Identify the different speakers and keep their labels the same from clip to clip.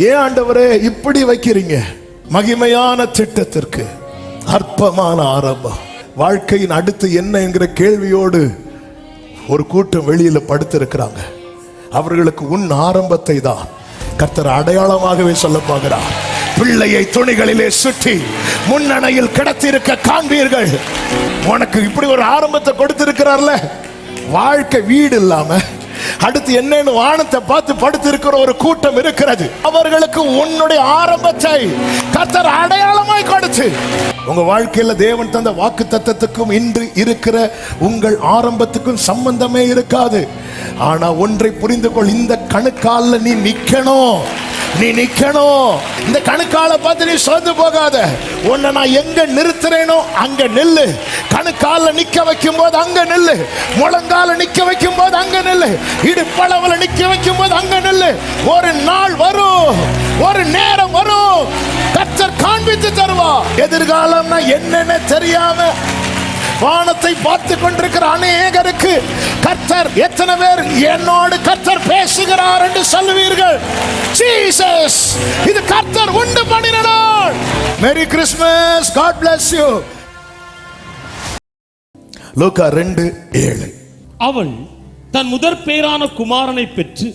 Speaker 1: ஏன் ஆண்டவரே இப்படி வைக்கிறீங்க? மகிமையான திட்டத்திற்கு அற்பமான ஆரம்பம். வாழ்க்கையின் அடுத்து என்ன என்கிற கேள்வியோடு ஒரு கூட்டம் வெளியில படுத்திருக்கிறாங்க. அவர்களுக்கு உன் ஆரம்பத்தை தான் கர்த்தர் அடையாளமாகவே சொல்ல போகிறார். பிள்ளையை துணிகளிலே சுற்றி முன்னணையில் கிடத்திருக்க காண்பீர்கள். உனக்கு இப்படி ஒரு ஆரம்பத்தை கொடுத்திருக்கிறார்ல. வாழ்க்கை வீடு இல்லாம அடுத்து என்னன்னு வானத்தை பார்த்து படுத்திருக்கிற ஒரு கூட்டம் இருக்கிறது. அவர்களுக்கு உன்னுடைய ஆரம்பத்தை கர்த்தர் அடையாளமாய் கொடுத்து, உங்க வாழ்க்கையில தேவன் தந்த வாக்கு தத்தத்துக்கும் இன்று இருக்கிற உங்கள் ஆரம்பத்துக்கும் சம்பந்தமே இருக்காது. ஆனா ஒன்றை புரிந்து கொள், இந்த கணுக்கால நீ நிக்கணும். இந்த கணுக்கால பார்த்து நீ சோர்ந்து போகாத. உன்னை நான் எங்க நிறுத்துறேனோ அங்க நில்லு. கணுக்கால நிக்க வைக்கும் போது அங்க நில்லு. முழங்கால நிக்க வைக்கும் போது அங்க நில்லு. இடுப்பளவுல நிக்க வைக்கும் போது அங்க நில்லு. ஒரு நாள் வரும், ஒரு நேரம் வரும், கர்த்தர் காண்பித்து தருவா. எதிர்காலம்னா என்னன்னு தெரியாம வானத்தை பார்த்து கொண்டிருக்கிற அநேகருக்கு கர்த்தர், எத்தனை பேர் என்னோடு கர்த்தர் பேசுகிறார் என்று சொல்லுவீர்கள்? ஜீசஸ், இது கர்த்தர் உண்டு பண்ணின நாள். Merry Christmas. God bless you. லூக்கா 2:7.
Speaker 2: அவள் தன் முதற் பேரான குமாரனை பெற்று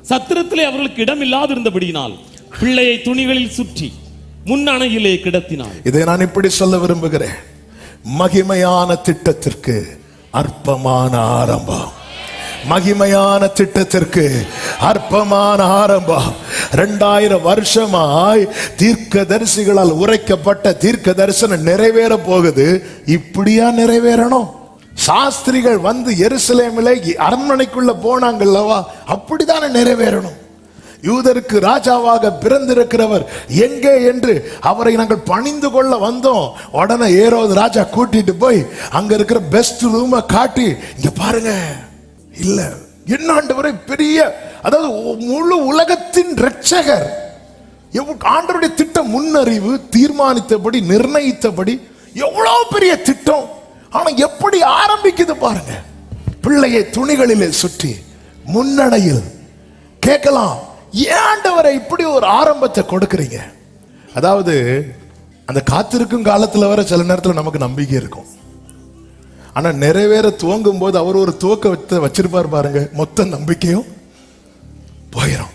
Speaker 2: சத்திரத்திலே அவர்களுக்கு இடம் இல்லாதிருந்தபடியினால் பிள்ளையை துணிகளில் சுற்றி முன்னணையிலே கிடத்தினாள்.
Speaker 1: இதை நான் இப்படி சொல்ல விரும்புகிறேன். மகிமையான திட்டத்திற்கு அற்பமான ஆரம்பம். மகிமையான திட்டத்திற்கு அற்பமான ஆரம்பம். 2000 வருஷமாய் தீர்க்க தரிசிகளால் உரைக்கப்பட்ட தீர்க்க தரிசனம் நிறைவேற போகுது. இப்படியா நிறைவேறணும்? சாஸ்திரிகள் வந்து எருசலேமிலே அரண்மனைக்குள்ள போனாங்கல்லவா, அப்படித்தானே நிறைவேறணும். யூதருக்கு ராஜாவாக பிறந்திருக்கிறவர் எங்கே என்று அவரை நாங்கள் பணிந்து கொள்ள வந்தோம். உடனே ஏரோது ராஜா கூட்டிட்டு போய் அங்க இருக்கிற பெஸ்ட் ரூமை காட்டி, இங்க பாருங்க, இல்ல என்ன ஆண்டவரே பெரிய, அதாவது முழு உலகத்தின் இரட்சகர், ஆண்டவருடைய திட்டம் முன்னறிவு தீர்மானித்தபடி நிர்ணயித்தபடி எவ்வளவு பெரிய திட்டம். ஆனா எப்படி ஆரம்பிக்குது பாருங்க. பிள்ளையை துணிகளிலே சுற்றி முன்னணையில். கேட்கலாம், ஏன் ஆண்டவரை இப்படி ஒரு ஆரம்பத்தை கொடுக்கிறீங்க? அதாவது அந்த காத்திருக்கும் காலத்துல வர சில நேரத்தில் நமக்கு நம்பிக்கை இருக்கும். ஆனா நிறைவேற துவங்கும் போது அவர் ஒரு துவக்க வச்சிருப்பார் பாருங்க, மொத்த நம்பிக்கையும் போயிடும்.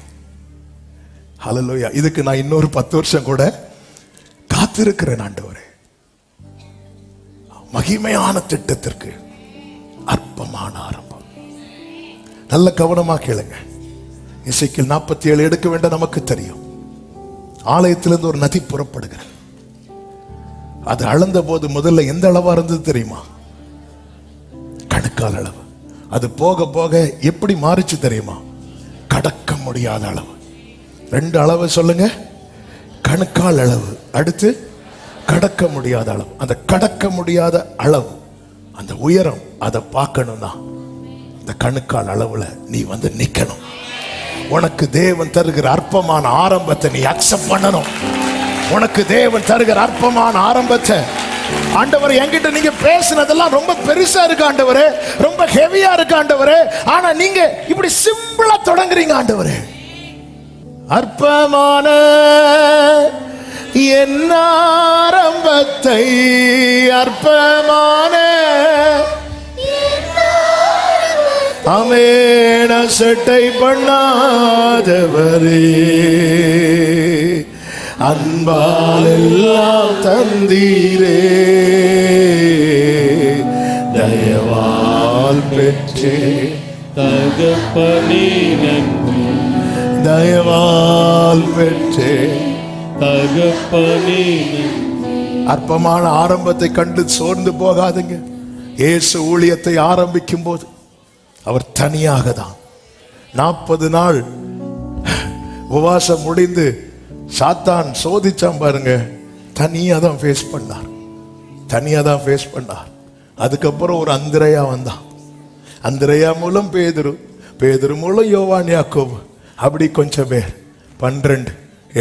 Speaker 1: ஹல்லேலூயா. இதுக்கு நான் இன்னொரு 10 வருஷம் கூட காத்திருக்கிறேன் ஆண்டவரே. மகிமையான திட்டத்திற்கு அற்பமான ஆரம்பம். நல்ல கவனமா கேளுங்க. எசேக்கியேல் 47 எடுக்க வேண்டாம். நமக்கு தெரியும், ஆலயத்திலிருந்து ஒரு நதி புறப்படுகிறது. அது அளந்த போது முதல்ல எந்த அளவா இருந்தது தெரியுமா? கணுக்கால் அளவு. அது போக போக எப்படி மாறிச்சு தெரியுமா? கடக்க முடியாத அளவு. 2 அளவு சொல்லுங்க. கணுக்கால் அளவு, அடுத்து கடக்க முடியாத அளவு. அந்த கடக்க முடியாத அளவு, அந்த உயரம், அதை பார்க்கணும்னா அந்த கணுக்கால் அளவுல நீ வந்து நிக்கணும். உனக்கு தேவன் தருகிற அற்பமான ஆரம்பத்தை நீ அக்செப்ட் பண்ணணும். உனக்கு தேவன் தருகிற அற்பமான ஆரம்பத்தை, ஆண்டவரே என்கிட்ட நீங்க பேசினதெல்லாம் ரொம்ப பெருசா இருக்கு ஆண்டவரே, ரொம்ப ஹெவியா இருக்கு ஆண்டவரே, ஆனா நீங்க இப்படி சிம்பிளா தொடங்குறீங்க ஆண்டவரே. அற்பமான என் ஆரம்பத்தை, அற்பமான அமேன சட்டை பண்ணாதவரே, அன்பால் எல்லாம் தந்தீரே, தயவால் பெற்றே
Speaker 2: தகப்பனே நன்றி,
Speaker 1: தயவால் பெற்றே
Speaker 2: தகப்பனே.
Speaker 1: அற்பமான ஆரம்பத்தை கண்டு சோர்ந்து போகாதுங்க. இயேசு ஊழியத்தை ஆரம்பிக்கும் போது அவர் தனியாக தான் 40 நாள் உபவாசம் முடிந்து சாத்தான் சோதிச்சான் பாருங்க. தனியா தான் ஃபேஸ் பண்ணார், தனியா தான் ஃபேஸ் பண்ணார். அதுக்கப்புறம் ஒரு அந்திரையா வந்தான். அந்திரையா மூலம் பேதுரு, பேதுரு மூலம் யோவான், யாக்கோபு, அப்படி கொஞ்சம் பேர். 12,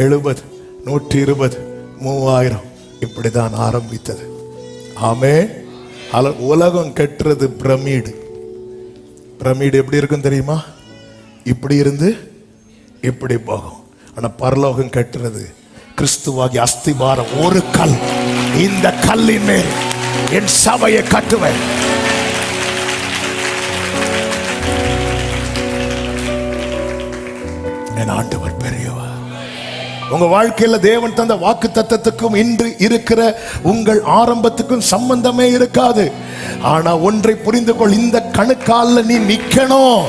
Speaker 1: 70, 120, 3000 இப்படிதான் ஆரம்பித்தது. ஆமே. உலகம் கட்டுறது பிரமிடு. பிரமிடு எப்படி இருக்கும் தெரியுமா? இப்படி இருந்து இப்படி போகும். ஆனா பரலோகம் கட்டுறது கிறிஸ்துவாகி அஸ்திபாரம் ஒரு கல். இந்த கல்லின் மேல் என் சபையை கட்டுவேன். என் ஆண்டவர் பெரியவர். உங்க வாழ்க்கையில தேவன் தந்த வாக்கு தத்தத்துக்கும் இன்று இருக்கிற உங்கள் ஆரம்பத்துக்கும் சம்பந்தமே இருக்காது. ஆனா ஒன்றை புரிந்து கொள், இந்த கணுக்கால நீ நிக்கணும்.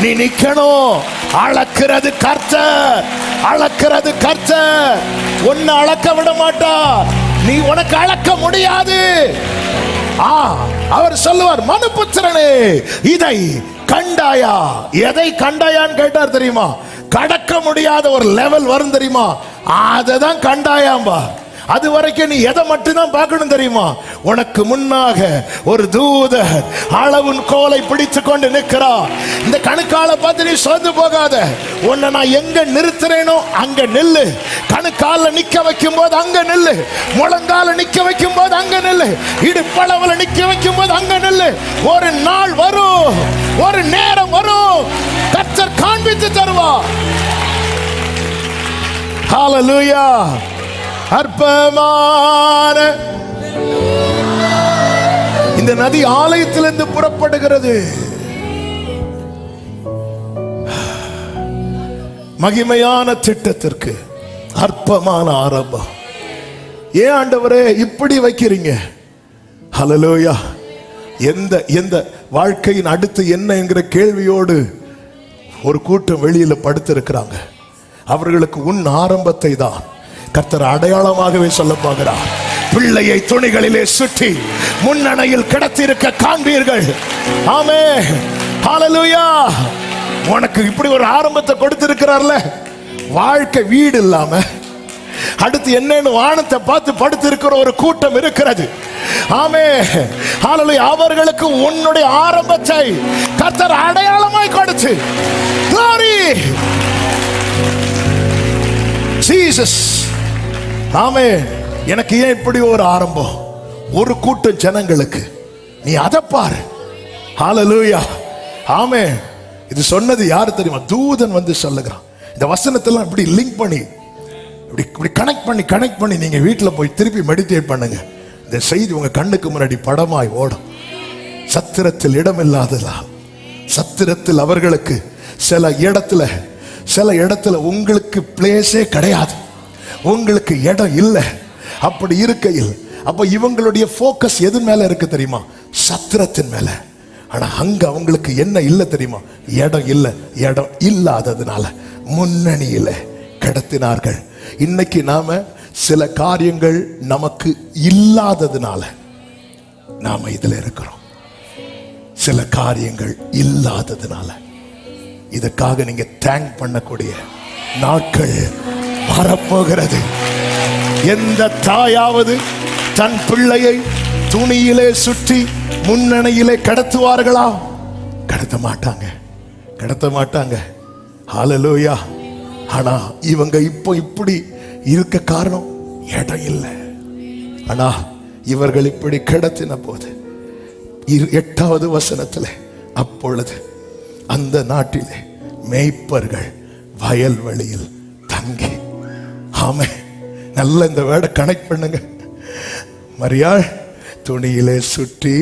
Speaker 1: நீ நிக்கணும். அளக்கிறது கர்த்தர், அளக்கிறது கர்த்தர். உன்னை அளக்க விட மாட்டார். நீ உனக்கு அளக்க முடியாது. அவர் சொல்லுவார், மனுபுத்திரனே இதை கண்டாயா? எதை கண்டாயான்னு கேட்டார் தெரியுமா? கடக்க முடியாத ஒரு லெவல் வரும் தெரியுமா? அததான் கண்டாயாம்பா. அது வரைக்கும் நீ எதை மட்டும்தான் பார்க்கணும் தெரியுமா? உனக்கு முன்னாக ஒரு தூதர் அளவின் கோலை பிடித்து கொண்டு நிற்கிறார். இந்த கணுக்கால பார்த்து நீ சோர்ந்து போகாத. உன்னை நான் எங்க நிறுத்துறேனோ அங்க நில்லு. கணுக்கால நிக்க வைக்கும் போது அங்க நில்லு. முழங்கால நிக்க வைக்கும் போது அங்க நில்லு. இடுப்பளவுல நிக்க வைக்கும் போது அங்க நில்லு. ஒரு நாள் வரும், ஒரு நேரம் வரும், கர்த்தர் காண்பித்து தருவார். ஹல்லேலூயா. அற்பமான இந்த நதி ஆலயத்திலிருந்து புறப்படுகிறது. மகிமையான திட்டத்திற்கு அற்பமான ஆரம்பம். ஏன் ஆண்டவரே இப்படி வைக்கிறீங்க? ஹல்லேலூயா. எந்த வாழ்க்கையின் அடுத்து என்ன என்கிற கேள்வியோடு ஒரு கூட்டம் வெளியில படுத்திருக்கிறாங்க. அவர்களுக்கு உன் ஆரம்பத்தை தான் கர்த்தர் அடையாளமாகவே சொல்ல போகிறார். பிள்ளையை துணிகளிலே சுற்றி முன்னணையில் கிடத்திருக்க காண்பீர்கள். ஆமென். ஹல்லேலூயா. உனக்கு இப்படி ஒரு ஆரம்பத்தை கொடுத்திருக்கிறார்ல. வாழ்க்கை வீடு இல்லாம அடுத்து என்னன்னு வானத்தை பார்த்து படுத்திருக்கிற ஒரு கூட்டம் இருக்கிறது. ஆமென். ஹல்லேலூயா. அவர்களுக்கு உன்னுடைய ஆரம்பத்தை கர்த்தர் அடையாளமாய் கொடுத்து, glory Jesus. ஆமென். எனக்கு ஏன் இப்படி ஒரு ஆரம்பம்? ஒரு கூட்டம் ஜனங்களுக்கு நீ அதை பாரு. ஹல்லேலூயா. ஆமென். இது சொன்னது யாரு தெரியுமா? தூதன் வந்து சொல்லுகிறான். இந்த வசனத்தெல்லாம் இப்படி லிங்க் பண்ணி இப்படி கனெக்ட் பண்ணி நீங்க வீட்டில் போய் திருப்பி மெடிடேட் பண்ணுங்க. இந்த செய்தி உங்க கண்ணுக்கு முன்னாடி படமாய் ஓடும். சத்திரத்தில் இடம் இல்லாததா? சத்திரத்தில் அவர்களுக்கு சில இடத்துல உங்களுக்கு பிளேஸே கிடையாது. உங்களுக்கு இடம் இல்லை. அப்படி இருக்கையில் அப்ப இவங்களுடைய போக்கஸ் எது மேல இருக்கு தெரியுமா? சத்திரத்தின் மேல. ஆனா அங்க அவங்களுக்கு என்ன இல்லை தெரியுமா? இடம் இல்லை. இடம் இல்லாததுனால முன்னணியில கிடத்தினார்கள். இன்னைக்கு நாம சில காரியங்கள் நமக்கு இல்லாததுனால நாம இதுல இருக்கிறோம். சில காரியங்கள் இல்லாததுனால இதுக்காக நீங்க தேங்க் பண்ணக்கூடிய நாட்கள் வரப்போகிறது. எந்த தாயாவது தன் பிள்ளையை துணியிலே சுற்றி முன்னணியிலே கடத்துவார்களா? கடத்த மாட்டாங்க. ஹல்லேலூயா. ஆனா இவங்க இப்போ இப்படி இருக்க காரணம் இடம் இல்லை. ஆனா இவர்கள் இப்படி கடத்தின போது 8வது வசனத்துல, அப்பொழுது அந்த நாட்டிலே மேய்ப்பர்கள் வயல்வெளியில் தங்கி. ஆமே. நல்ல இந்த வேர்டை கனெக்ட் பண்ணுங்க. மரியாள் துணியிலே சுற்றி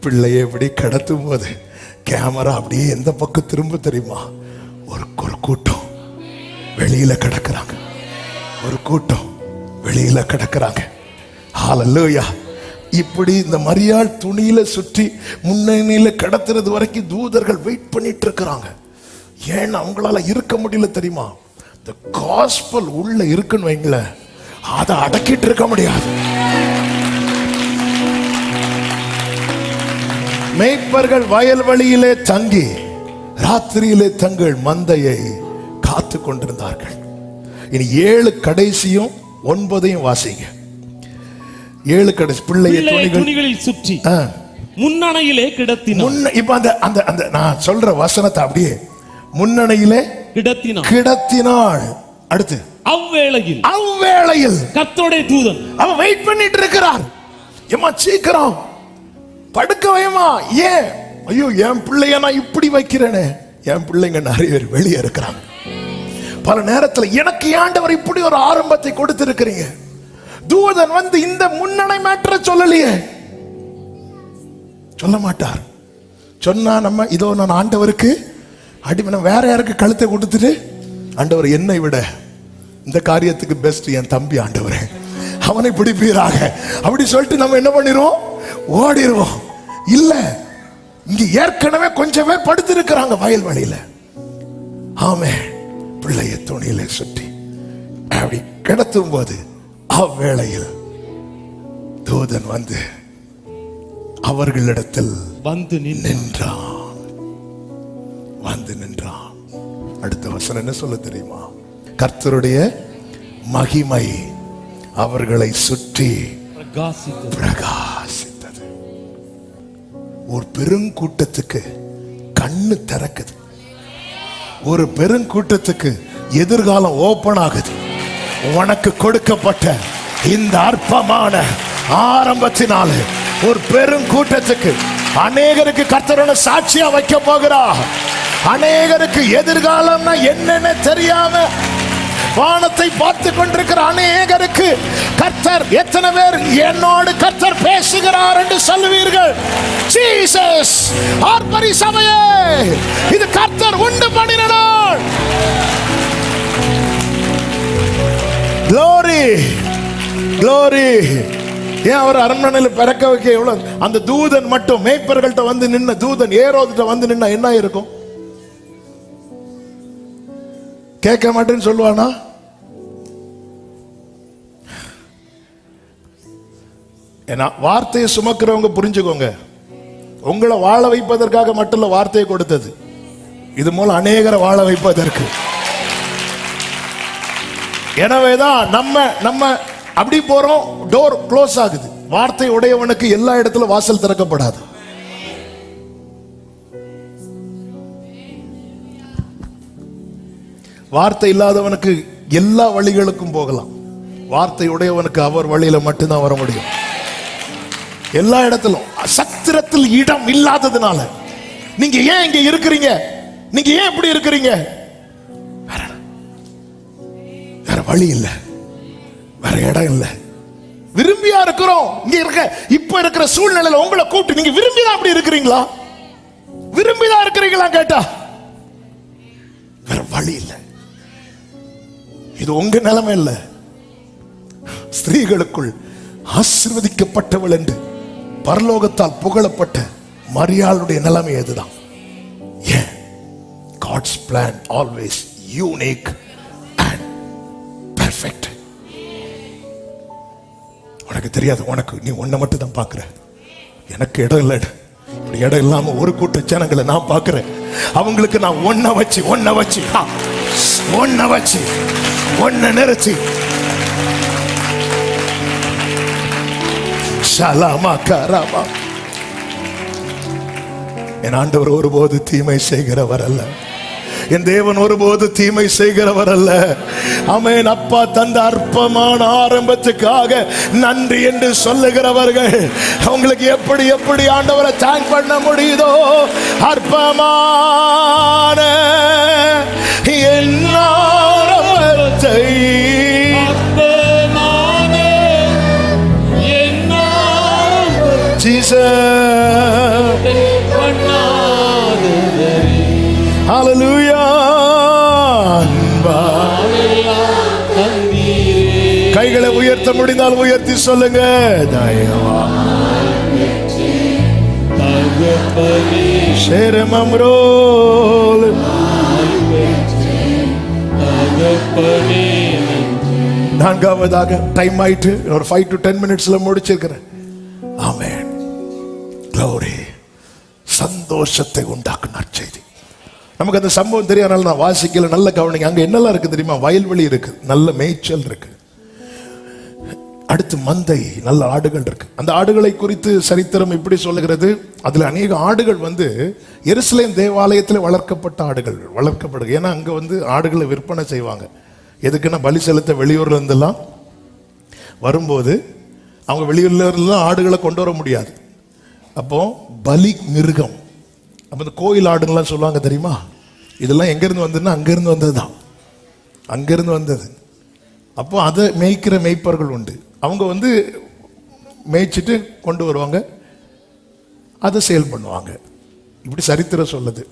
Speaker 1: பிள்ளையை இப்படி கடத்தும் போது கேமரா அப்படியே எந்த பக்கம் திரும்ப தெரியுமா? ஒரு கூட்டம் வெளியில கிடக்குறாங்க. ஒரு கூட்டம் வெளியில கிடக்குறாங்க. ஹல்லேலூயா. இப்படி இந்த மரியாள் துணியில சுற்றி முன்னணியில கடத்துறது வரைக்கும் தூதர்கள் வெயிட் பண்ணிட்டு இருக்கிறாங்க. ஏன் அவங்களால இருக்க முடியல தெரியுமா? இந்த காஸ்பல் உள்ள இருக்குன்னு வைங்களேன், அதை அடக்கிட்டு இருக்க முடியாது. மேய்ப்பர்கள் வயல்வெளியிலே தங்கி ராத்திரியிலே தங்கள் மந்தையை காத்து கொண்டிருந்தார்கள். இனி 7 கடைசியும் 9ஐயும் வாசிங்க. 7 கடைசி பிள்ளையை துணிகளில் சுற்றி முன்னணையிலே கிடத்தினார். இப்ப அந்த நான் சொல்ற வசனத்தை அப்படியே முன்னணையிலே கிடத்தினாள். அடுத்து அவ்வேளையில் கர்த்தருடைய தூதன் அவன் வெயிட் பண்ணிட்டு இருக்கிறார். ஏமா சீக்கிரம் படுக்க வைமா. ஏன்? ஐயோ, என் பிள்ளைய நான் இப்படி வைக்கிறேனே. என் பிள்ளைங்க நிறைய பேர் வெளியே இருக்கிறாங்க. பல நேரத்தில் எனக்கு ஆண்டவர் இப்படி ஒரு ஆரம்பத்தை கொடுத்திருக்கிறீங்க. தூதன் வந்து இந்த முன்னணை மேட்டரை சொல்லலையே, சொல்ல மாட்டார். சொன்னா நம்ம இதோ நான் ஆண்டவருக்கு அடிமை, வேற யாருக்கு கழுத்தை கொடுத்துட்டு ஆண்டவர் என்னை விட இந்த காரியத்துக்கு பெஸ்ட் என் தம்பி ஆண்டவரே, அவனை பிடிப்பீராக அப்படி சொல்லிட்டு நம்ம என்ன பண்ணிடுவோம், ஓடிடுவோம். இல்ல, இங்க ஏற்கனவே கொஞ்சம் பேர் படுத்திருக்கிறாங்க வயல்வெளியில. ஆமே, பிள்ளைய துணியில சுற்றி அப்படி கிடத்தும் போது அவ்வேளையில் தூதன் வந்து அவர்களிடத்தில் வந்து நின்றான். அடுத்த வசனம் என்ன சொல்ல தெரியுமா? கர்த்தருடைய மகிமை அவர்களை சுற்றி பிரகாசித்தது. ஒரு பெருங்கூட்டத்துக்கு கண்ணு திறக்குது, ஒரு பெருங்கூட்டத்துக்கு எதிர்காலம் ஓபன் ஆகுது. உனக்கு கொடுக்கப்பட்ட இந்த அற்பமான ஆரம்பத்தினால ஒரு பெருங்கூட்டத்துக்கு, அநேகருக்கு கர்த்தரோட சாட்சியா வைக்க போகிறார். அநேகருக்கு எதிர்காலம்னா என்னன்னு தெரியாம வானத்தை பார்த்து கொண்டிருக்கிற அநேகருக்கு கர்த்தர், எத்தனை பேர் என்னோடு கர்த்தர் பேசுகிறார் என்று சொல்லுவீர்கள்? ஜீசஸ் ஆர்ப்பரி சபையே, இது கர்த்தர் உண்டு பண்ணின நாள். Glory, glory. ஏன் அவர் அரண்மனையில் பிறக்க வைக்க எவ்வளவு, அந்த தூதன் மட்டும் மேய்ப்பர்கள்ட்ட வந்து நின்ன தூதன் ஏரோதுட்ட வந்து நின்னா என்ன இருக்கும்? கேட்க மாட்டேன்னு சொல்லுவானா? ஏன்னா வார்த்தையை சுமக்கிறவங்க புரிஞ்சுக்கோங்க, உங்களை வாழ வைப்பதற்காக மட்டும் வார்த்தையை கொடுத்தது, இது மூலம் அநேகரை வாழ வைப்பதற்கு. எனவேதான் நம்ம அப்படி போறோம், டோர் க்ளோஸ் ஆகுது. வார்த்தை உடையவனுக்கு எல்லா இடத்துல வாசல் திறக்கப்படாது. வார்த்தை இல்லாதவனுக்கு எல்லா வழிகளுக்கும் போகலாம், வார்த்தை உடையவனுக்கு அவர் வழியில மட்டும்தான் வர முடியும். எல்லா இடத்திலும் சத்திரத்தில் இடம் இல்லாததுனால நீங்க ஏன் இங்க இருக்கிறீங்க, நீங்க ஏன் இப்படி இருக்கிறீங்க? வேற வழி இல்ல, வேற இடம் இல்ல. விரும்பியா இருக்கிறோம் இங்க இருக்க. இப்ப இருக்கிற சூழ்நிலையில உங்களை கூப்பிட்டு நீங்க விரும்பிதான் அப்படி இருக்கிறீங்களா? விரும்பிதான் இருக்கிறீங்களா கேட்டா வேற வழி இல்ல. இது உங்க நிலைமை இல்ல. ஸ்திரீகளுக்குள் ஆசீர்வதிக்கப்பட்டவள் என்று பரலோகத்தால் புகழப்பட்ட மரியாளுடைய நிலைமை அதுதான். ஏன்? God's plan always unique and perfect. உனக்கு தெரியாது, உனக்கு நீ ஒன்ன மட்டும் தான் பார்க்கிற. எனக்கு இடம் இல்லை, இப்படி இடம் இல்லாம ஒரு கூட்ட ஜனங்களை நான் பார்க்கிறேன். அவங்களுக்கு நான் ஒன்ன நிறுத்தி என் ஆண்டவர் ஒருபோது தீமை செய்கிறவர் அல்ல, என் தேவன் ஒருபோது தீமை செய்கிறவர் அல்ல. ஆமென். அப்பா தந்த அற்பமான ஆரம்பத்துக்காக நன்றி என்று சொல்லுகிறவர்கள் அவங்களுக்கு எப்படி எப்படி ஆண்டவரை தேங்க் பண்ண முடியுதோ, அற்பமான என் ஆரம்பத்தை Hallelujah. கைகளை உயர்த்த முடிந்தால் உயர்த்தி சொல்லுங்க. நான்காவதாக டைம் ஆயிட்டு ஒரு 5 to 10 மினிட்ஸ்ல முடிச்சிருக்கிறேன். ஆமென். Glory. சந்தோஷத்தை உண்டாக்குனார் செய்தி. நமக்கு அந்த சம்பவம் தெரியாதனால நான் வாசிக்கல, நல்ல கவனிங்க. அங்க என்னெல்லாம் இருக்கு தெரியுமா? வயல்வெளி இருக்கு, நல்ல மேய்ச்சல் இருக்கு, அடுத்து மந்தை, நல்ல ஆடுகள் இருக்கு. அந்த ஆடுகளை குறித்து சரித்திரம் இப்படி சொல்லுகிறது, அதுல அநேக ஆடுகள் வந்து எருசலேம் தேவாலயத்தில் வளர்க்கப்பட்ட ஆடுகள் வளர்க்கப்படுது. ஏன்னா அங்க வந்து ஆடுகளை விற்பனை செய்வாங்க. எதுக்குன்னா பலி செலுத்த வெளியூர்ல இருந்தெல்லாம் வரும்போது அவங்க வெளியூர்ல இருந்தெல்லாம் ஆடுகளை கொண்டு வர முடியாது. அப்போ பலி மிருகம், அப்போ இந்த கோயில் ஆடுங்கள்லாம் சொல்லுவாங்க தெரியுமா? இதெல்லாம் எங்கேருந்து வந்ததுன்னா அங்கேருந்து வந்தது தான். அங்கிருந்து வந்தது. அப்போ அதை மேய்க்கிற மேய்ப்பர்கள் உண்டு. அவங்க மேய்ச்சிட்டு கொண்டு வருவாங்க, அதை சேல் பண்ணுவாங்க. இப்படி சரித்திரம் சொல்லுது.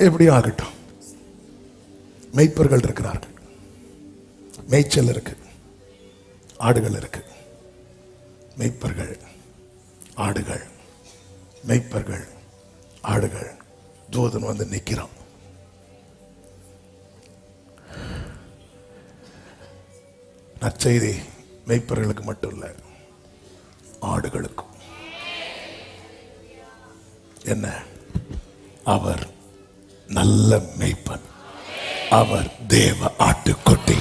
Speaker 1: எப்படியும் ஆகட்டும், மேய்ப்பர்கள் இருக்கிறார்கள், மேய்ச்சல் இருக்கு, ஆடுகள் இருக்கு. மேய்ப்பர்கள், ஆடுகள், மேய்ப்பர்கள், ஆடுகள். தூதன் வந்து நிற்கிறான். நற்செய்தி மேய்ப்பர்களுக்கு மட்டும் இல்லை, ஆடுகளுக்கும். என்ன? அவர் நல்ல மேய்ப்பன், அவர் தேவ ஆட்டுக்குட்டி.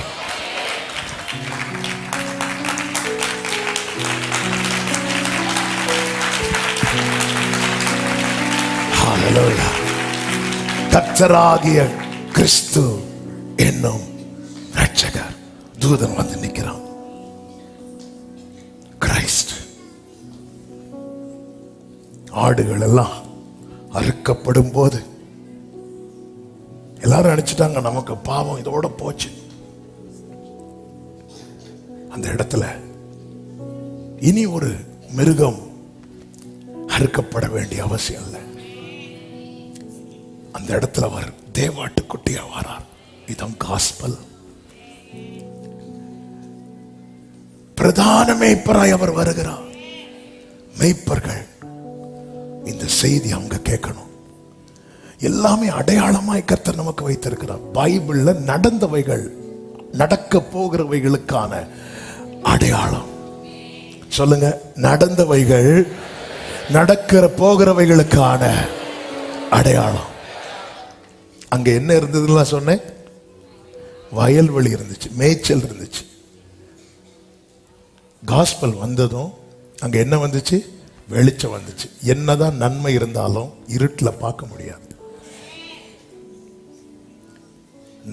Speaker 1: ஹல்லேலூயா. கர்த்தராகிய கிறிஸ்து என்னும் இரட்சகர். தூதன் வந்து நிற்கிறான். கிரைஸ்ட். ஆடுகள் எல்லாம் அறுக்கப்படும் போது எல்லாரும் நினைச்சிட்டாங்க நமக்கு பாவம் இதோட போச்சு. அந்த இடத்துல இனி ஒரு மிருகம் அறுக்கப்பட வேண்டிய அவசியம் இல்லை. அந்த இடத்துல அவர் தேவாட்டுக்குட்டியா வரார். இதான் காஸ்பல். பிரதான மேய்ப்பராய் அவர் வருகிறார். மேய்ப்பர்கள் இந்த செய்தி அவங்க கேட்கணும். எல்லாமே அடையாளமாய் கர்த்தர் நமக்கு வைத்திருக்கிறார். பைபிள்ல நடந்தவைகள், நடக்க போகிறவைகளுக்கான அடையாளம். சொல்லுங்க, நடந்தவைகள் நடக்கிற போகிறவைகளுக்கான அடையாளம். அங்க என்ன இருந்ததுன்னு சொன்னேன்? வயல்வெளி இருந்துச்சு, மேய்ச்சல் இருந்துச்சு. காஸ்பல் வந்ததும் அங்க என்ன வந்துச்சு? வெளிச்சம் வந்துச்சு. என்னதான் நன்மை இருந்தாலும் இருட்டில் பார்க்க முடியாது.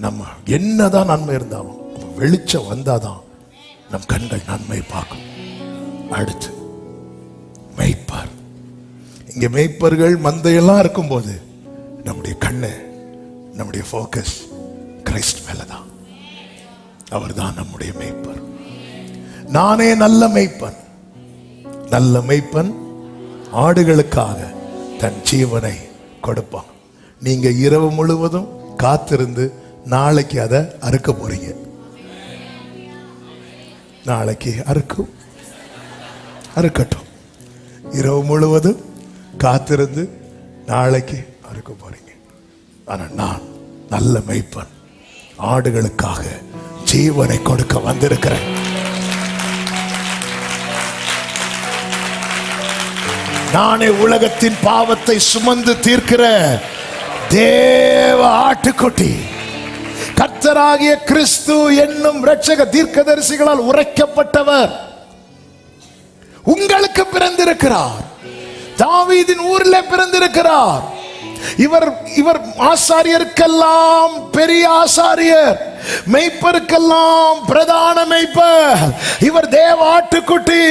Speaker 1: நம்ம என்னதான் நன்மை இருந்தாலும் வெளிச்சம் வந்தாதான் நம் கண்கள் நன்மை பார்க்கும். அடுத்து மேய்ப்பர். இங்க மேய்ப்பர்கள் மந்தையெல்லாம் இருக்கும்போது நம்முடைய கண்ணு, நம்முடைய போக்கஸ் கிறிஸ்ட் மேலதான். அவர் தான் நம்முடைய மேய்ப்பர். நானே நல்ல மேய்ப்பன். நல்ல மேய்ப்பன் ஆடுகளுக்காக தன் ஜீவனை கொடுப்பான். நீங்க இரவு முழுவதும் காத்திருந்து நாளைக்கு அதை அறுக்க போறீங்க. நாளைக்கு அறுக்கட்டும். இரவு முழுவதும் காத்திருந்து நாளைக்கு அறுக்க போறீங்க. ஆனா நான் நல்ல மேய்ப்பன், ஆடுகளுக்காக ஜீவனை கொடுக்க வந்திருக்கிறேன். நானே உலகத்தின் பாவத்தை சுமந்து தீர்க்கிற தேவ ஆட்டுக்குட்டி. கர்த்தராகிய கிறிஸ்து என்னும் இரட்சக தீர்க்கதரிசிகளால் உரைக்கப்பட்டவர் உங்களுக்கு பிறந்திருக்கிறார். தாவீதின் ஊரில் பிறந்திருக்கிறார். இவர் ஆசாரியருக்கெல்லாம் பெரிய ஆசாரியர், மெய்ப்பருக்கெல்லாம் பிரதான மெய்ப்பர். இவர் தேவ ஆட்டுக்குட்டி.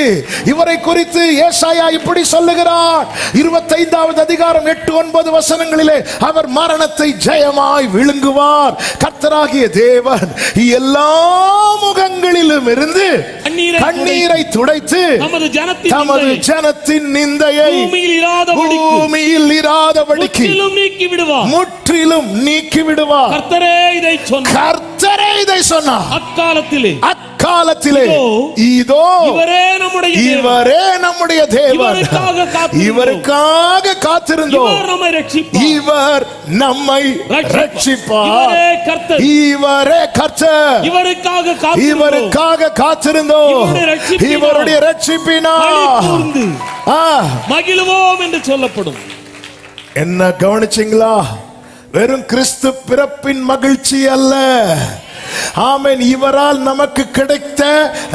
Speaker 1: இவரை குறித்து ஏசாயா இப்படி சொல்லுகிறார். 25வது அதிகாரம் 8-9 வசனங்களிலே, அவர் மரணத்தை ஜெயமாய் விழுங்குவார். கர்த்தராகிய தேவன் எல்லா முகங்களிலும் இருந்து கண்ணீரை துடைத்து தமது ஜனத்தின் நிந்தையை பூமியில் இராதபடிக்கு முற்றிலும் நீக்கி விடுவார். கர்த்தரே இதை சொன்னார். அக்காலத்திலே இதோ இவரே நம்முடைய தேவன், இவருக்காக காத்திருந்தோம், இவர் நம்மை ரட்சிப்பார். இவரே கர்த்தர், இவருக்காக காத்திருந்தோம், இவருடைய ரட்சிப்பினால்
Speaker 2: மகிழ்வோம் என்று சொல்லப்படும்.
Speaker 1: என்ன கவனிச்சீங்களா? வெறும் கிறிஸ்து பிறப்பின் மகிழ்ச்சி அல்ல. ஆமென். இவரால் நமக்கு கிடைத்த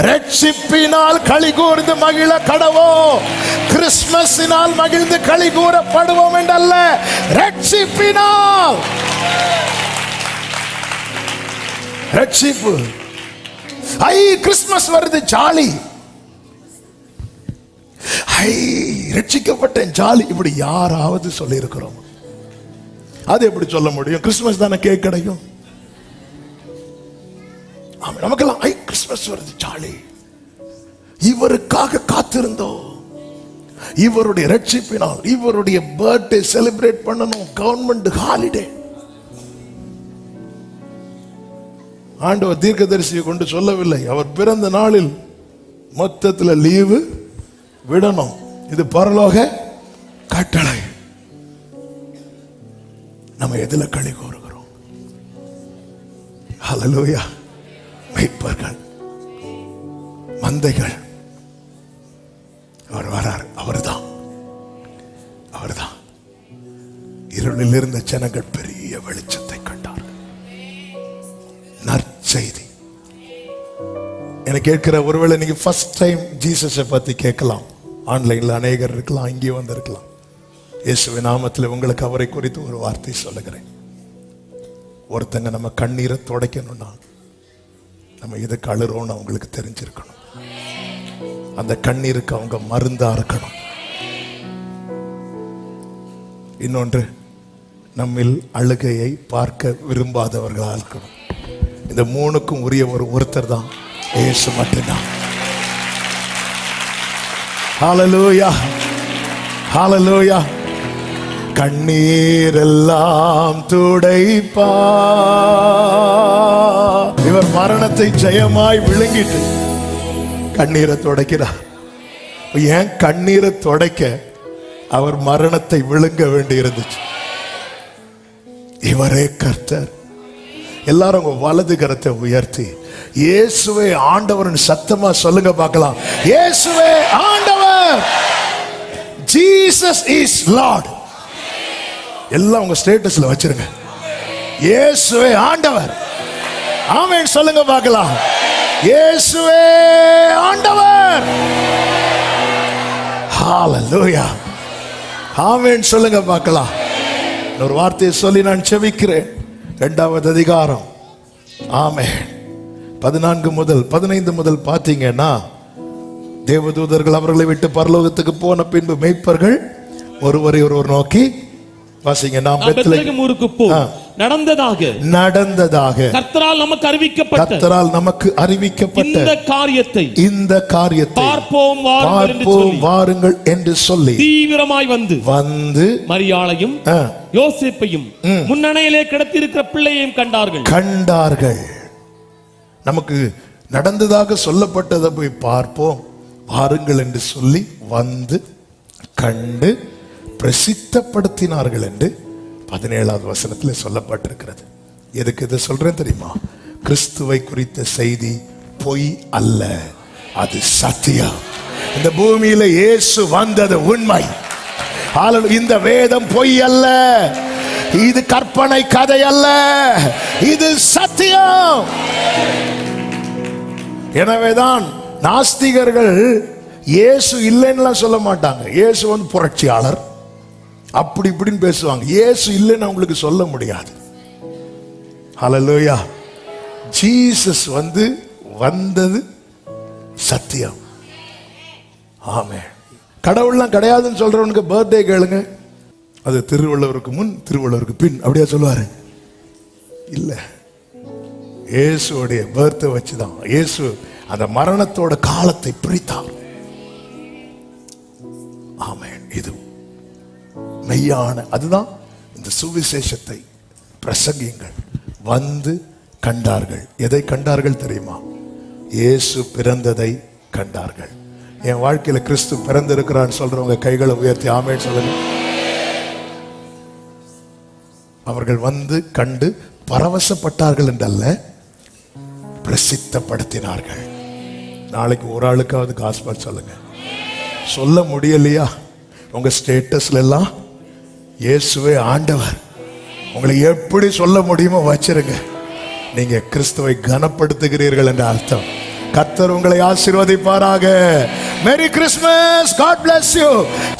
Speaker 1: ரட்சிப்பினால் களி கூர்ந்து மகிழ கடவோம். கிறிஸ்துமஸினால் மகிழ்ந்து களி கூறப்படுவோம் என்றல்ல, ரட்சிப்பினால். ரட்சிப்பு. கிறிஸ்துமஸ் வருது, ஜாலி. ரட்சிக்கப்பட்ட ஜாலி. இப்படி யாராவது சொல்லி இருக்கிறோம்? அது எப்படி சொல்ல முடியும்? கிறிஸ்துமஸ் தானே கேக் கிடைக்கும். ஆமென். நமக்கெல்லாம் கிறிஸ்மஸ் வருது, ஜாலி. இவருக்காக காத்திருந்தோம். இவருடைய ரட்சிப்பினால் இவருடைய பர்த்டே செலிப்ரேட் பண்ணணும். Government holiday. ஆண்டவர் தீர்க்கதரிசியை கொண்டு சொல்லவில்லை, அவர் பிறந்த நாளில் மொத்தத்தில் லீவு விடணும். இது பரலோக கட்டளை. நம்ம எதுல களி கூறுகிறோம்? ஹல்லேலூயா. மேய்ப்பர்கள், மந்தைகள். அவர் வரார். அவர்தான். இருளில் இருந்த ஜனங்கள் பெரிய வெளிச்சத்தை கண்டார்கள். நற்செய்தி. எனக்கு கேட்கிற, ஒருவேளை நீங்க ஃபர்ஸ்ட் டைம் ஜீசஸை பத்தி கேட்கலாம். ஆன்லைன்ல அநேகர் இருக்கலாம், இங்கே வந்திருக்கலாம். இயேசுவின் நாமத்தில் உங்களுக்கு அவரை குறித்து ஒரு வார்த்தை சொல்லுகிறேன். ஒருத்தங்க நம்ம கண்ணீரை துடைக்கணும்னா நம்ம எதுக்கு அழுறோம்னு அவங்களுக்கு தெரிஞ்சிருக்கணும். அந்த கண்ணீருக்கு அவங்க மருந்தா இருக்கணும். இன்னொன்று, நம்மில் அழுகையை பார்க்க விரும்பாதவர்களா இருக்கணும். இந்த மூணுக்கும் உரிய ஒருத்தர் தான் இயேசு மட்டும்தான். ஹல்லேலூயா, ஹல்லேலூயா. கண்ணீரெல்லாம் துடைப்பா. இவர் மரணத்தை ஜெயமாய் விழுங்கிட்டு கண்ணீரை துடைக்கிறார். ஏன் கண்ணீரை துடைக்க அவர் மரணத்தை விழுங்க வேண்டி இருந்துச்சு. இவரே கர்த்தர். எல்லாரும் உங்க வலது கரத்தை உயர்த்தி இயேசுவே ஆண்டவர்னு சத்தமா சொல்லுங்க பார்க்கலாம். இயேசுவே ஆண்டவர். Jesus is Lord. எல்லாம் உங்க ஸ்டேட்டஸ்ல வச்சிருங்க. இயேசுவே ஆண்டவர். ஆமென் சொல்லுங்க பார்க்கலாம். இயேசுவே ஆண்டவர். ஹல்லேலூயா. ஆமென் சொல்லுங்க பார்க்கலாம். ஒரு வார்த்தையை சொல்லி நான் செபிக்கிறேன். 2வது அதிகாரம், ஆமென், 14 முதல் 15 முதல் பார்த்தீங்கன்னா, தேவதூதர்கள் அவர்களை விட்டு பரலோகத்துக்கு போன பின்பு மேய்ப்பர்கள் ஒருவரை ஒருவர் நோக்கி, வாசிங்க, நாம் பெத்லகேம் ஊருக்கு போ, நடந்ததாக கர்த்தரால் நமக்கு அறிவிக்கப்பட்ட இந்த காரியத்தை பார்ப்போம் வாருங்கள் என்று சொல்லி தீவிரமாய் வந்து மரியாளையும் யோசேப்பையும் முன்னணையிலே கிடத்திருக்கிற பிள்ளையையும் கண்டார்கள். நமக்கு நடந்ததாக சொல்லப்பட்டதை போய் பார்ப்போம் வாருங்கள் என்று சொல்லி வந்து கண்டு பிரசித்தப்படுத்தினார்கள் என்று 17வது வசனத்தில் சொல்லப்பட்டிருக்கிறது. எதுக்கு இதை சொல்றேன் தெரியுமா? கிறிஸ்துவை குறித்த செய்தி பொய் அல்ல, அது சத்தியம். இந்த பூமியில இயேசு வந்தது உண்மை. இந்த வேதம் பொய் அல்ல, இது கற்பனை கதை அல்ல, இது சத்தியம். எனவேதான் நாஸ்திகர்கள் இயேசு இல்லைன்னு சொல்ல மாட்டாங்க. இயேசு வந்து புரட்சியாளர் அப்படி இப்படின்னு பேசுவாங்க. இயேசு இல்லைன்னு அவங்களுக்கு சொல்ல முடியாது. ஹல்லேலூயா. ஜீசஸ் வந்தது சத்தியம். ஆமென். கடவுள்லாம் கிடையாதுன்னு சொல்றவனுக்கு பர்த்டே கேளுங்க, அது திருவள்ளுவருக்கு முன் திருவள்ளுவருக்கு பின் அப்படியா சொல்லுவாரு? இல்ல, இயேசுடைய பர்த்டே வச்சுதான் இயேசு அந்த மரணத்தோட காலத்தை பிரித்தார். ஆமென். இது மெய்யான, அதுதான் இந்த சுவிசேஷத்தை பிரசங்கியுங்கள். வந்து கண்டார்கள். எதை கண்டார்கள் தெரியுமா? இயேசு பிறந்ததை கண்டார்கள். என் வாழ்க்கையில கிறிஸ்து பிறந்திருக்கிறான்னு சொல்றவங்க கைகளை உயர்த்தி ஆமென் சொல்லுங்க. அவர்கள் வந்து கண்டு பரவசப்பட்டார்கள் என்றல்ல, பிரசித்தப்படுத்தினார்கள். நாளைக்கு ஒரு ஆளுக்காவது காஸ்பல் சொல்லுங்க. சொல்ல முடியலையா? உங்க ஸ்டேட்டஸ்ல எல்லாம் இயேசுவே ஆண்டவர், உங்களை எப்படி சொல்ல முடியுமோ வச்சிருங்க. நீங்க கிறிஸ்துவை கனப்படுத்துகிறீர்கள் என்ற அர்த்தம். கர்த்தர் உங்களை ஆசீர்வதிப்பாராக. Merry Christmas. God bless you.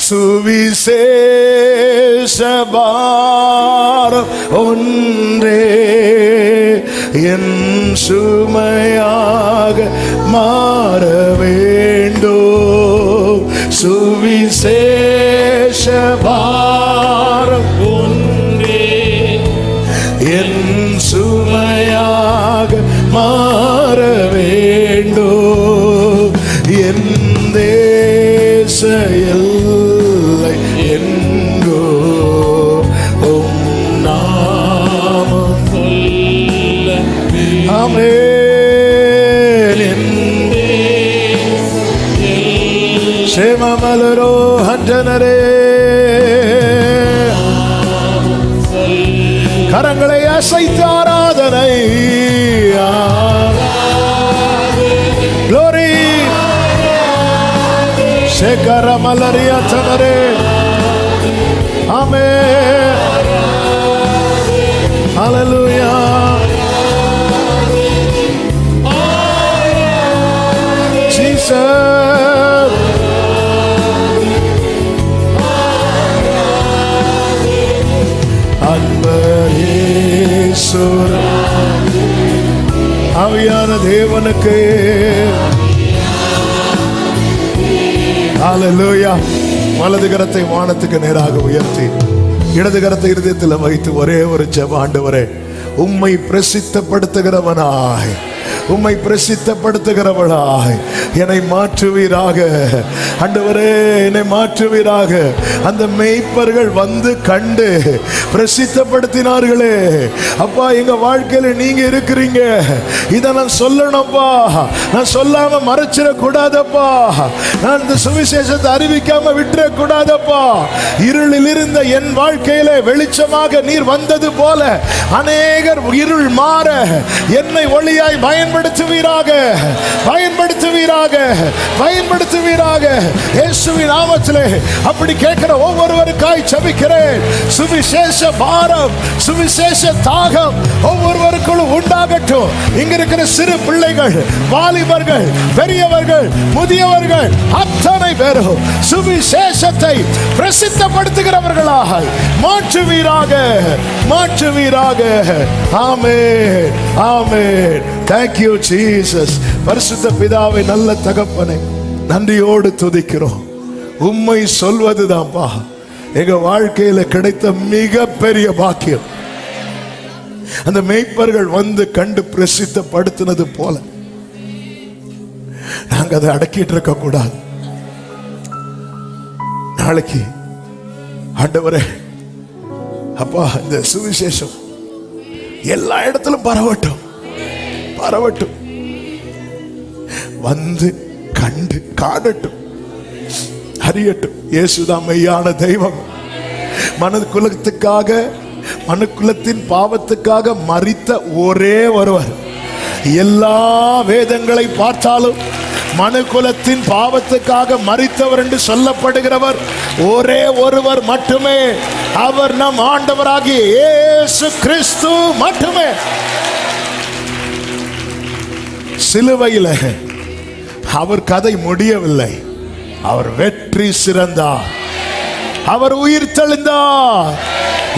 Speaker 1: சுவிசேஷ பாரம் ஒன்றே என் சுமையாக மாற வேண்டும். சுவிசேஷ பாரம் ஒன்றே என் சுமையாக மாற வேண்டும். என் தேச எல்லை எங்கோ உம் நாமம்
Speaker 2: சொல்ல
Speaker 1: ஆமென். சேமமலரோ ஹண்டனரே கரங்களை அசைத்து ஆராதனை. Glory சேகர மலரியா தனரே ஆமென். ஹalleluya. Jesus அன்பரேசுர ஆவியான தேவனுக்கு ஹalleluya. வலது கரத்தை வானத்துக்கு நேராக உயர்த்தி இடது கரத்தை இருதயத்தில் வைத்து ஒரே ஒரு ஜெபம். ஆண்டவரே, உம்மை பிரசித்தப்படுத்துகிறவனாய், உம்மை பிரசித்தப்படுத்துகிறவளாய் என்னை மாற்றுவீராக. ஆண்டவரே, என்னை மாற்றுவீராக. அந்த மேய்ப்பர்கள் வந்து கண்டு பிரசித்தப்படுத்தினார்களே அப்பா, எங்க வாழ்க்கையில நீங்க இருக்கிறீங்க, இதை நான் சொல்லணும்ப்பா. நான் சொல்லாம மறைச்சிட கூடாதப்பா. நான் இந்த சுவிசேஷத்தை அறிவிக்காம விட்டுற கூடாதப்பா. இருளில் இருந்த என் வாழ்க்கையில வெளிச்சமாக நீர் வந்தது போல அநேகர் இருள் மாற என்னை ஒளியாய் பயன்படுத்துவீராக, பயன்படுத்துவீராக, பயன்படுத்துவீராக. இயேசுவின் நாமத்திலே அப்படி கேட்கிற ஒவ்வொருவருக்காய் ஜெபிக்கிறேன். சுவிசேஷ பாரம், சுவிசேஷ தாகம் ஒவ்வொருவருக்குள்ளும் உண்டாகட்டும். இங்க இருக்கிற சிறு பிள்ளைகள், வாலிபர்கள், பெரியவர்கள், முதியவர்கள் அத்தனை பேரும் சுவிசேஷத்தை பிரசித்தப்படுத்துகிறவர்களாக மாற்றுவீராக, மாற்றுவீராக. ஆமென், ஆமென். Thank you Jesus. பரிசுத்த பிதாவை, நல்ல தகப்பனை, நன்றியோடு துதிக்கிறோம். உம்மை சொல்வதுதான்ப்பா எங்க வாழ்க்கையில கிடைத்த மிகப்பெரிய பாக்கியம். அந்த மேய்ப்பர்கள் வந்து கண்டு பிரசித்தப்படுத்தினது போல நாங்க அதை அடக்கிட்டு இருக்க கூடாது. நாளைக்கு ஆண்டவரே அப்பா, இந்த சுவிசேஷம் எல்லா இடத்திலும் பரவட்டும், பரவட்டும். வந்து கண்டு காணட்டும், அறியட்டும். இயேசுதான் மெய்யான தெய்வம். மனுக்குலத்துக்காக, மனுக்குலத்தின் பாவத்துக்காக மரித்த ஒரே ஒருவர். எல்லா வேதங்களை பார்த்தாலும் மனுக்குலத்தின் பாவத்துக்காக மரித்தவர் என்று சொல்லப்படுகிறவர் ஒரே ஒருவர் மட்டுமே. அவர் நம் ஆண்டவராகிய இயேசு கிறிஸ்து மட்டுமே. சிலுவையில் அவர் கதை முடியவில்லை. அவர் வெற்றி சிறந்தார், அவர் உயிர் தெழுந்தார்.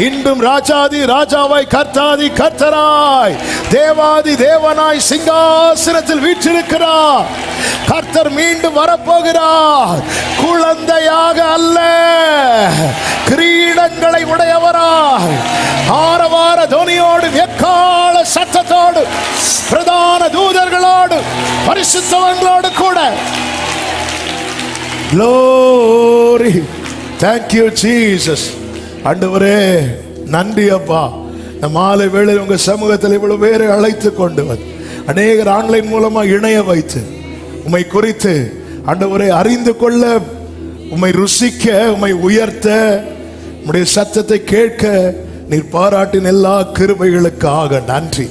Speaker 1: இன்றும் ராஜாதி ராஜாவாய், கர்த்தாதி கர்த்தராய், தேவாதி தேவனாய் சிங்காசனத்தில் வீற்றிருக்கிறார். கர்த்தர் மீண்டும் வரப்போகிறார். குழந்தையாக அல்ல, கிரீடங்களை உடையவராய், ஆரவார தொனியோடு, எக்கால சத்தத்தோடு, பிரதான தூதர்களோடு, பரிசுத்தவங்களோடு கூட. Glory. Thank you Jesus. ஆண்டவரே, நன்றி அப்பா. இந்த மாலை வேளையில் உங்க சமூகத்தில் இவ்வளவு பேரை அழைத்து கொண்டு வந்து அநேகர் ஆன்லைன் மூலமா இணைய வைத்து உம்மை குறித்து ஆண்டவரே அறிந்து கொள்ள, உம்மை ருசிக்க, உம்மை உயர்த்த, உம்முடைய சத்தத்தை கேட்க நீர் பாராட்டின் எல்லா கிருபைகளுக்காக நன்றி.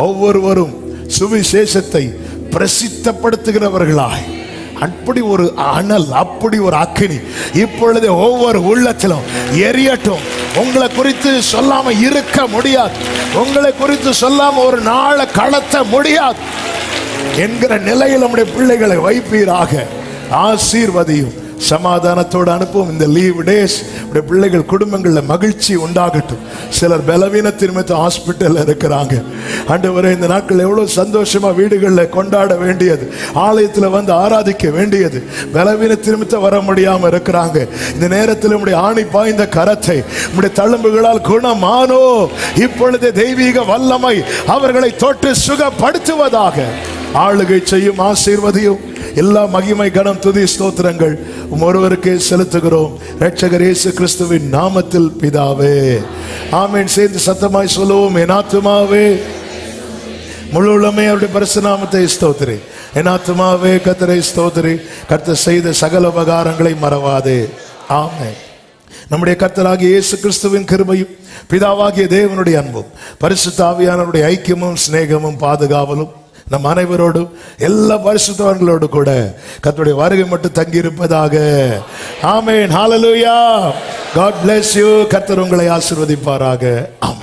Speaker 1: ஒவ்வொருவரும் சுவிசேஷத்தை பிரசித்தப்படுத்துகிறவர்களாய், அப்படி ஒரு அனல், அப்படி ஒரு அக்கினி இப்பொழுது ஒவ்வொரு உள்ளத்திலும் எரியட்டும். உங்களை குறித்து சொல்லாம இருக்க முடியாது, உங்களை குறித்து சொல்லாம ஒரு நாளை கடத்த முடியாது என்கிற நிலையில் நம்முடைய பிள்ளைகளை வைப்பீராக. ஆசீர்வதியும், சமாதானத்தோடு அனுப்புவோம். இந்த லீவ் டேஸ் பிள்ளைகள் குடும்பங்கள்ல மகிழ்ச்சி உண்டாகட்டும். சிலர் பலவீனத்தின் நிமித்தம் ஹாஸ்பிட்டல் இருக்கிறாங்க. ஆண்டவரே, இந்த நாட்கள் எவ்வளவு சந்தோஷமா வீடுகளில் கொண்டாட வேண்டியது, ஆலயத்தில் வந்து ஆராதிக்க வேண்டியது, பலவீனத்தின் நிமித்தம் வர முடியாம இருக்கிறாங்க. இந்த நேரத்தில் உம்முடைய ஆணி பாய்ந்த கரத்தை உம்முடைய தழும்புகளால் குணமானோ இப்பொழுது தெய்வீக வல்லமை அவர்களை தொட்டு சுகப்படுத்துவதாக. ஆளுகை செய்யும், ஆசீர்வதியும். எல்லா மகிமை, கனம், துதி, ஸ்தோத்திரங்கள் ஒருவருக்கே செலுத்துகிறோம், இரட்சகர் இயேசு கிறிஸ்துவின் நாமத்தில் பிதாவே, ஆமென். சேர்ந்து சத்தமாய் சொல்லுவோம். என் ஆத்துமாவே முழு உள்ளமே அவருடைய பரிசுத்த நாமத்தை ஸ்தோத்திரி. என் ஆத்துமாவே கர்த்தரை ஸ்தோத்திரி. கர்த்தர் செய்த சகல உபகாரங்களை மறவாதே. ஆமென். நம்முடைய கர்த்தராகிய இயேசு கிறிஸ்துவின் கிருபையும் பிதாவாகிய தேவனுடைய அன்பும் பரிசுத்த ஆவியானவருடைய ஐக்கியமும் சிநேகமும் பாதுகாவலும் நம் அனைவரோடும் எல்லா பரிசுத்தவான்களோடு கூட கர்த்தருடைய வருகை மட்டும் தங்கி இருப்பதாக. ஆமென். ஹalleluya. God bless you. கர்த்தர் உங்களை ஆசீர்வதிப்பாராக. ஆமென்.